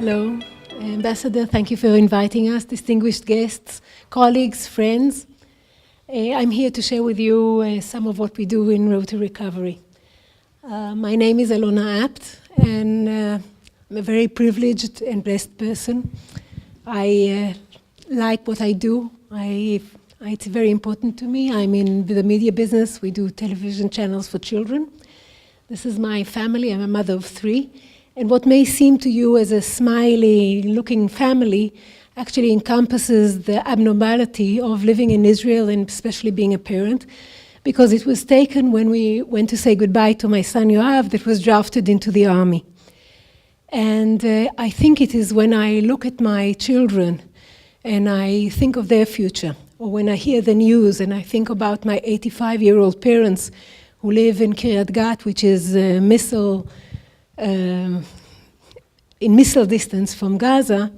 Hello, Ambassador, thank you for inviting us, distinguished guests, colleagues, friends. I'm here to share with you some of what we do in Road to Recovery. My name is Alona and I'm a very privileged and blessed person. I like what I do. It's very important to me. I'm in the media business. We do television channels for children. This is my family. I'm a mother of 3. And what may seem to you as a smiley-looking family actually encompasses the abnormality of living in Israel and especially being a parent, because it was taken when we went to say goodbye to my son Yoav that was drafted into the army. And I think it is when I look at my children and I think of their future, or when I hear the news and I think about my 85-year-old parents who live in Kiryat Gat, which is in missile distance from Gaza,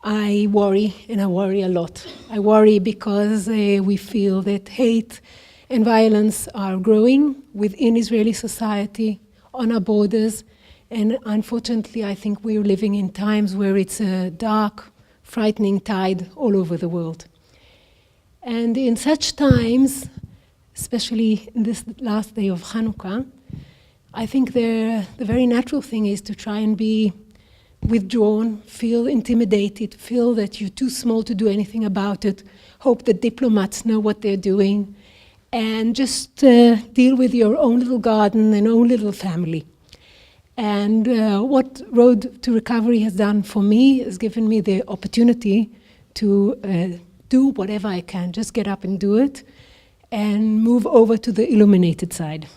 I worry, and I worry a lot. I worry because we feel that hate and violence are growing within Israeli society, on our borders, and unfortunately I think we're living in times where it's a dark, frightening tide all over the world. And in such times, especially in this last day of Hanukkah, I think the very natural thing is to try and be withdrawn, feel intimidated, feel that you're too small to do anything about it, hope that diplomats know what they're doing, and just deal with your own little garden and own little family. And what Road to Recovery has done for me is given me the opportunity to do whatever I can, just get up and do it, and move over to the illuminated side.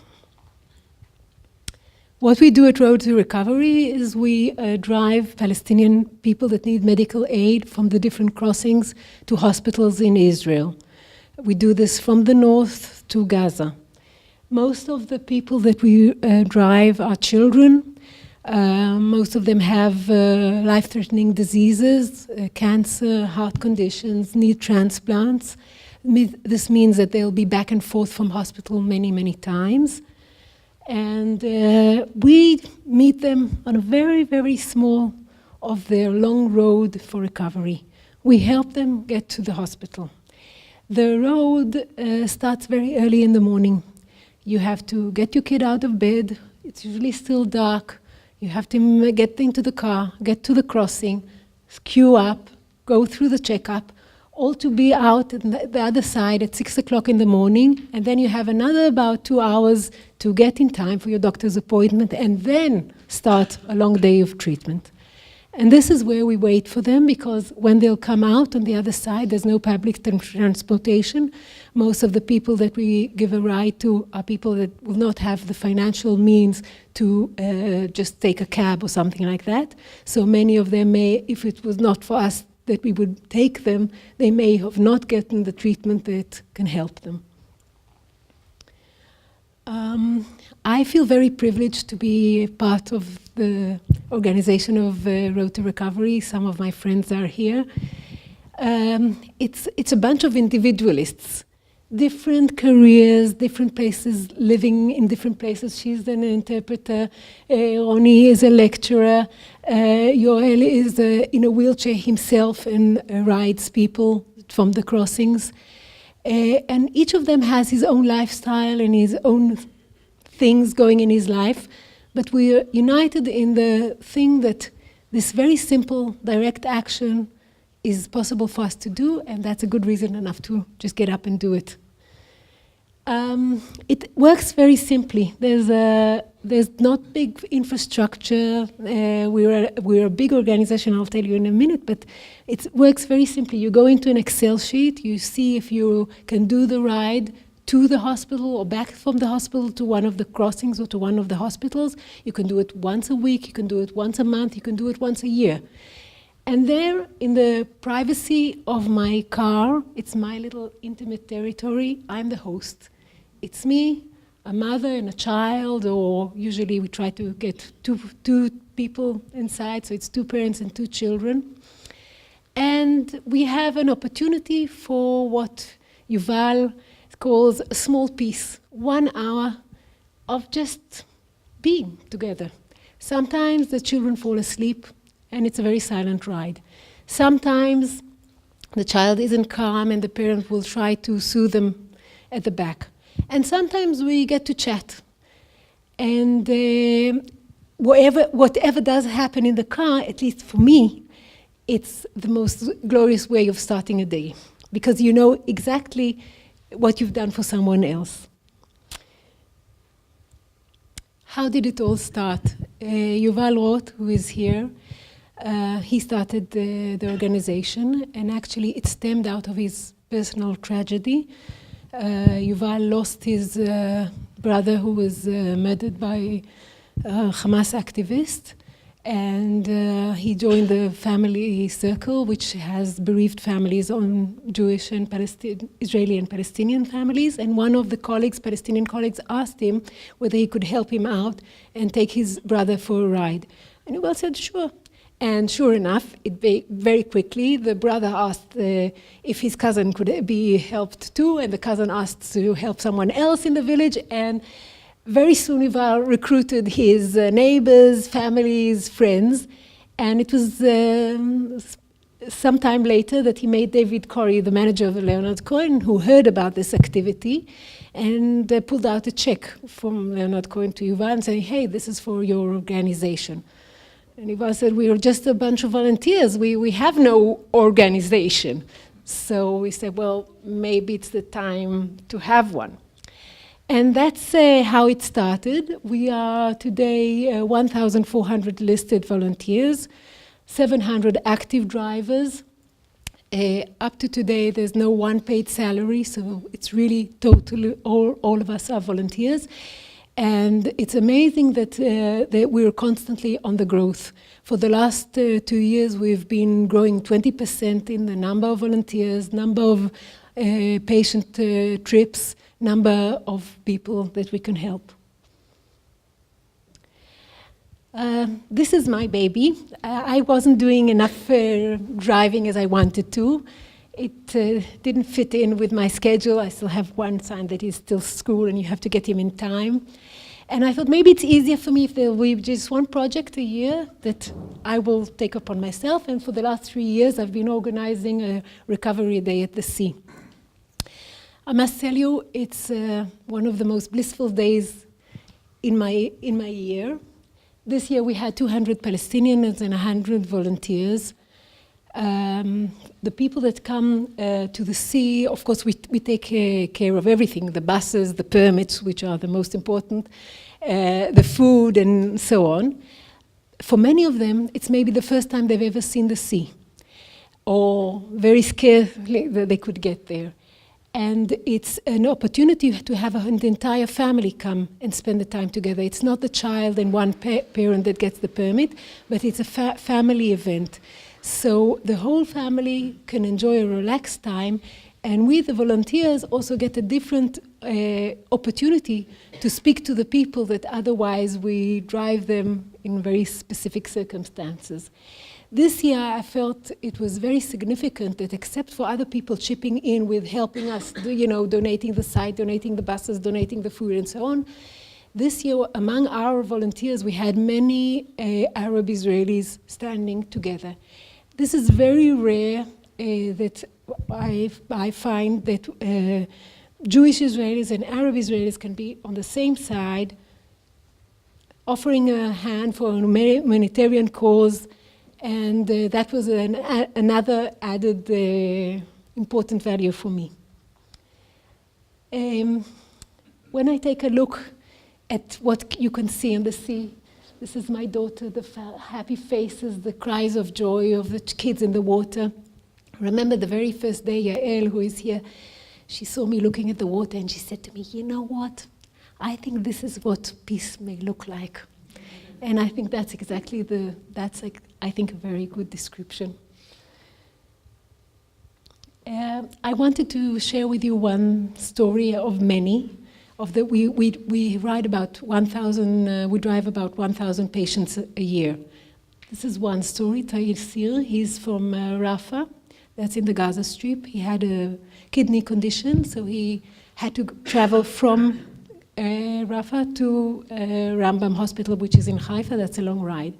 What we do at Road to Recovery is we drive Palestinian people that need medical aid from the different crossings to hospitals in Israel. We do this from the north to Gaza. Most of the people that we drive are children. Most of them have life-threatening diseases, cancer, heart conditions, need transplants. This means that they'll be back and forth from hospital many, many times. And we meet them on a very, very small of their long road for recovery. We help them get to the hospital. The road starts very early in the morning. You have to get your kid out of bed. It's usually still dark. You have to get into the car, get to the crossing, queue up, go through the checkup, all to be out at the other side at 6 o'clock in the morning, and then you have another about 2 hours to get in time for your doctor's appointment, and then start a long day of treatment. And this is where we wait for them, because when they'll come out on the other side, there's no public transportation. Most of the people that we give a ride to are people that will not have the financial means to just take a cab or something like that. So many of them may, if it was not for us that we would take them, they may have not gotten the treatment that can help them. I feel very privileged to be part of the organization of Road to Recovery. Some of my friends are here. It's a bunch of individualists, different careers, different places, living in different places. She's an interpreter, Ronnie is a lecturer, Yoel is in a wheelchair himself and rides people from the crossings. And each of them has his own lifestyle and his own things going in his life, but we are united in the thing that this very simple, direct action is possible for us to do, and that's a good reason enough to just get up and do it. It works very simply. There's not big infrastructure. We're a big organization, I'll tell you in a minute, but it works very simply. You go into an Excel sheet, you see if you can do the ride to the hospital or back from the hospital to one of the crossings or to one of the hospitals. You can do it once a week, you can do it once a month, you can do it once a year. And there, in the privacy of my car, it's my little intimate territory, I'm the host. It's me, a mother and a child, or usually we try to get two people inside, so it's 2 parents and 2 children. And we have an opportunity for what Yuval calls a small piece, 1 hour of just being together. Sometimes the children fall asleep, and it's a very silent ride. Sometimes the child isn't calm and the parent will try to soothe them at the back. And sometimes we get to chat. And whatever does happen in the car, at least for me, it's the most glorious way of starting a day, because you know exactly what you've done for someone else. How did it all start? Yuval Roth, who is here, he started the organization, and actually it stemmed out of his personal tragedy. Yuval lost his brother who was murdered by a Hamas activist, and he joined the family circle, which has bereaved families on Jewish and Israeli and Palestinian families. And one of the Palestinian colleagues, asked him whether he could help him out and take his brother for a ride. And Yuval said, sure. And sure enough, very quickly, the brother asked if his cousin could be helped too, and the cousin asked to help someone else in the village, and very soon Yuval recruited his neighbors, families, friends, and it was some time later that he made David Corey, the manager of Leonard Cohen, who heard about this activity, and pulled out a check from Leonard Cohen to Yuval and saying, hey, this is for your organization. And Yuval said, we are just a bunch of volunteers. We have no organization. So we said, well, maybe it's the time to have one. And that's how it started. We are today 1,400 listed volunteers, 700 active drivers. Up to today, there's no one paid salary, so it's really totally, all of us are volunteers. And it's amazing that we're constantly on the growth. For the last 2 years, we've been growing 20% in the number of volunteers, number of patient trips, number of people that we can help. This is my baby. I wasn't doing enough driving as I wanted to. It didn't fit in with my schedule. I still have one son that is still school and you have to get him in time. And I thought maybe it's easier for me if there will be just one project a year that I will take upon myself. And for the last 3 years, I've been organizing a recovery day at the sea. I must tell you, it's one of the most blissful days in my year. This year we had 200 Palestinians and 100 volunteers. The people that come to the sea, of course, we take care of everything, the buses, the permits, which are the most important, the food, and so on. For many of them, it's maybe the first time they've ever seen the sea, or very scared that they could get there. And it's an opportunity to have the entire family come and spend the time together. It's not the child and one parent that gets the permit, but it's a family event. So the whole family can enjoy a relaxed time, and we, the volunteers, also get a different opportunity to speak to the people that otherwise we drive them in very specific circumstances. This year I felt it was very significant that except for other people chipping in with helping us, donating the site, donating the buses, donating the food and so on, this year among our volunteers we had many Arab Israelis standing together. This is very rare that I find that Jewish Israelis and Arab Israelis can be on the same side, offering a hand for a humanitarian cause, and that was another added important value for me. When I take a look at what you can see in the sea, this is my daughter, the happy faces, the cries of joy of the kids in the water. Remember the very first day, Yael, who is here, she saw me looking at the water and she said to me, you know what? I think this is what peace may look like. And I think that's exactly I think, a very good description. I wanted to share with you one story of many. We ride about 1,000. We drive about 1,000 patients a year. This is one story. Taisir, he's from Rafah, that's in the Gaza Strip. He had a kidney condition, so he had to travel from Rafah to Rambam Hospital, which is in Haifa. That's a long ride.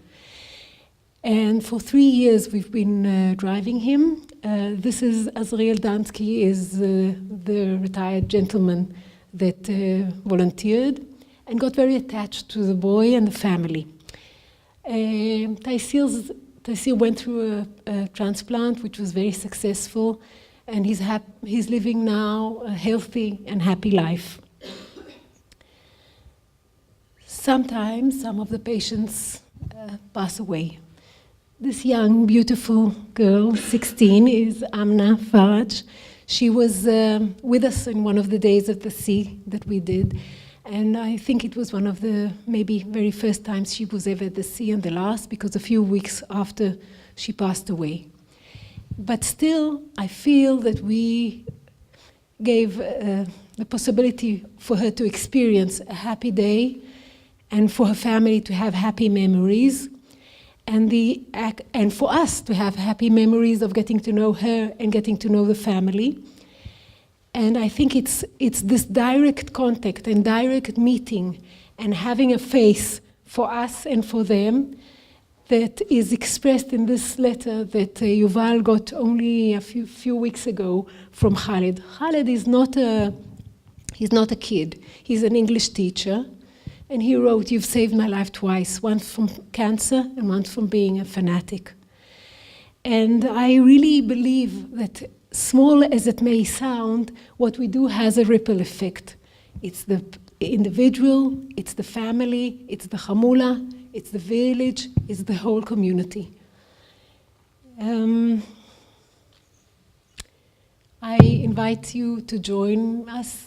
And for 3 years we've been driving him. This is Azriel Dansky, is the retired gentleman that volunteered and got very attached to the boy and the family. Taisir went through a transplant, which was very successful, and he's living now a healthy and happy life. Sometimes some of the patients pass away. This young, beautiful girl, 16, is Amna Faraj. She was with us in one of the days at the sea that we did, and I think it was one of the maybe very first times she was ever at the sea, and the last, because a few weeks after she passed away. But still, I feel that we gave the possibility for her to experience a happy day and for her family to have happy memories, and for us to have happy memories of getting to know her and getting to know the family. And I think it's this direct contact and direct meeting and having a face for us and for them that is expressed in this letter that Yuval got only a few weeks ago from Khaled. Khaled is he's not a kid. He's an English teacher. And he wrote, "You've saved my life twice, once from cancer and once from being a fanatic." And I really believe that, small as it may sound, what we do has a ripple effect. It's the individual, it's the family, it's the Hamula, it's the village, it's the whole community. I invite you to join us.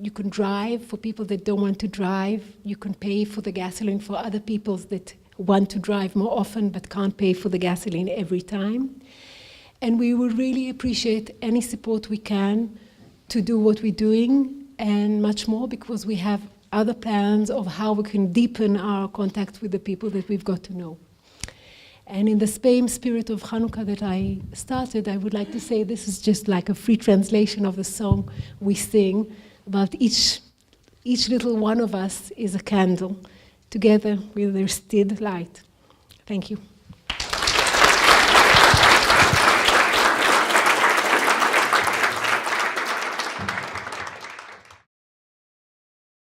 You can drive for people that don't want to drive. You can pay for the gasoline for other people that want to drive more often but can't pay for the gasoline every time. And we would really appreciate any support we can to do what we're doing and much more, because we have other plans of how we can deepen our contact with the people that we've got to know. And in the same spirit of Hanukkah that I started, I would like to say this is just like a free translation of the song we sing about each little one of us is a candle. Together we'll still light. Thank you.